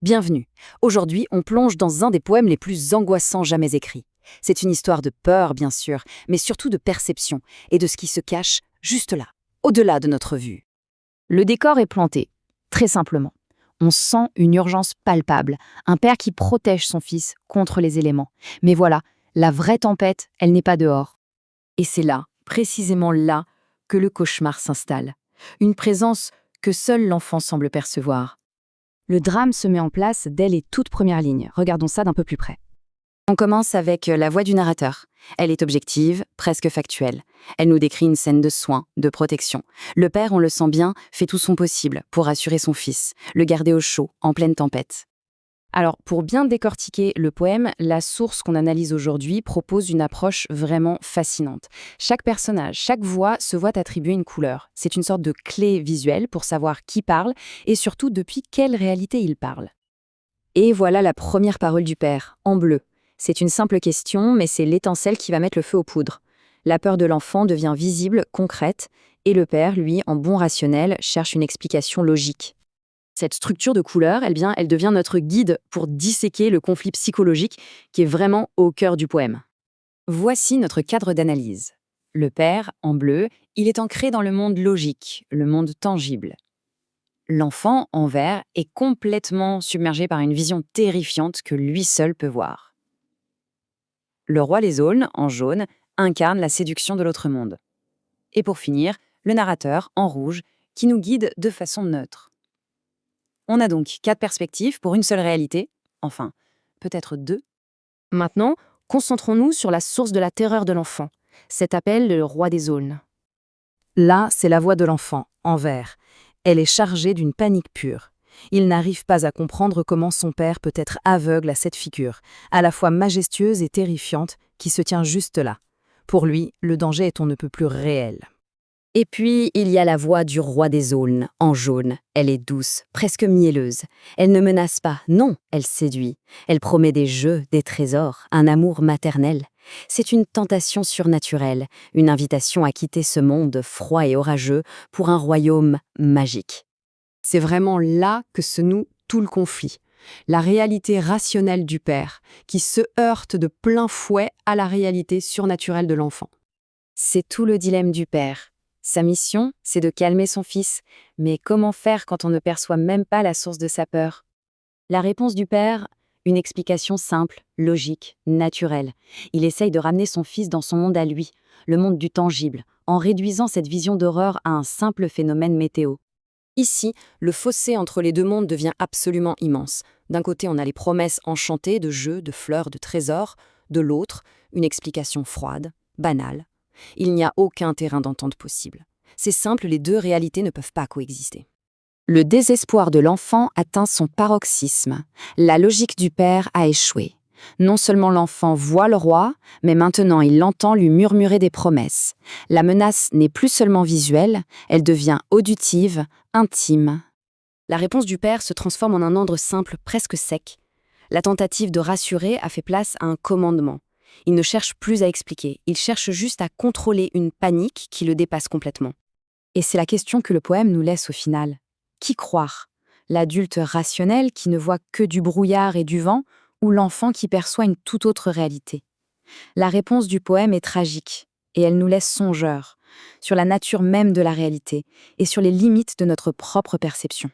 Bienvenue. Aujourd'hui, on plonge dans un des poèmes les plus angoissants jamais écrits. C'est une histoire de peur, bien sûr, mais surtout de perception et de ce qui se cache juste là, au-delà de notre vue. Le décor est planté, très simplement. On sent une urgence palpable, un père qui protège son fils contre les éléments. Mais voilà, la vraie tempête, elle n'est pas dehors. Et c'est là, précisément là, que le cauchemar s'installe. Une présence que seul l'enfant semble percevoir. Le drame se met en place dès les toutes premières lignes. Regardons ça d'un peu plus près. On commence avec la voix du narrateur. Elle est objective, presque factuelle. Elle nous décrit une scène de soins, de protection. Le père, on le sent bien, fait tout son possible pour rassurer son fils, le garder au chaud, en pleine tempête. Alors, pour bien décortiquer le poème, la source qu'on analyse aujourd'hui propose une approche vraiment fascinante. Chaque personnage, chaque voix se voit attribuer une couleur. C'est une sorte de clé visuelle pour savoir qui parle et surtout depuis quelle réalité il parle. Et voilà la première parole du père, en bleu. C'est une simple question, mais c'est l'étincelle qui va mettre le feu aux poudres. La peur de l'enfant devient visible, concrète, et le père, lui, en bon rationnel, cherche une explication logique. Cette structure de couleur, elle devient notre guide pour disséquer le conflit psychologique qui est vraiment au cœur du poème. Voici notre cadre d'analyse. Le père, en bleu, il est ancré dans le monde logique, le monde tangible. L'enfant, en vert, est complètement submergé par une vision terrifiante que lui seul peut voir. Le roi les aulnes, en jaune, incarne la séduction de l'autre monde. Et pour finir, le narrateur, en rouge, qui nous guide de façon neutre. On a donc 4 perspectives pour une seule réalité, enfin, peut-être 2. Maintenant, concentrons-nous sur la source de la terreur de l'enfant. Cet appel le roi des aulnes. Là, c'est la voix de l'enfant, en vert. Elle est chargée d'une panique pure. Il n'arrive pas à comprendre comment son père peut être aveugle à cette figure, à la fois majestueuse et terrifiante, qui se tient juste là. Pour lui, le danger est on ne peut plus réel. Et puis, il y a la voix du roi des aulnes, en jaune. Elle est douce, presque mielleuse. Elle ne menace pas, non, elle séduit. Elle promet des jeux, des trésors, un amour maternel. C'est une tentation surnaturelle, une invitation à quitter ce monde froid et orageux pour un royaume magique. C'est vraiment là que se noue tout le conflit. La réalité rationnelle du père, qui se heurte de plein fouet à la réalité surnaturelle de l'enfant. C'est tout le dilemme du père. Sa mission, c'est de calmer son fils. Mais comment faire quand on ne perçoit même pas la source de sa peur? La réponse du père, une explication simple, logique, naturelle. Il essaye de ramener son fils dans son monde à lui, le monde du tangible, en réduisant cette vision d'horreur à un simple phénomène météo. Ici, le fossé entre les deux mondes devient absolument immense. D'un côté, on a les promesses enchantées de jeux, de fleurs, de trésors. De l'autre, une explication froide, banale. Il n'y a aucun terrain d'entente possible. C'est simple, les deux réalités ne peuvent pas coexister. Le désespoir de l'enfant atteint son paroxysme. La logique du père a échoué. Non seulement l'enfant voit le roi, mais maintenant il l'entend lui murmurer des promesses. La menace n'est plus seulement visuelle, elle devient auditive, intime. La réponse du père se transforme en un ordre simple, presque sec. La tentative de rassurer a fait place à un commandement. Il ne cherche plus à expliquer, il cherche juste à contrôler une panique qui le dépasse complètement. Et c'est la question que le poème nous laisse au final. Qui croire? L'adulte rationnel qui ne voit que du brouillard et du vent, ou l'enfant qui perçoit une toute autre réalité? La réponse du poème est tragique, et elle nous laisse songeurs, sur la nature même de la réalité, et sur les limites de notre propre perception.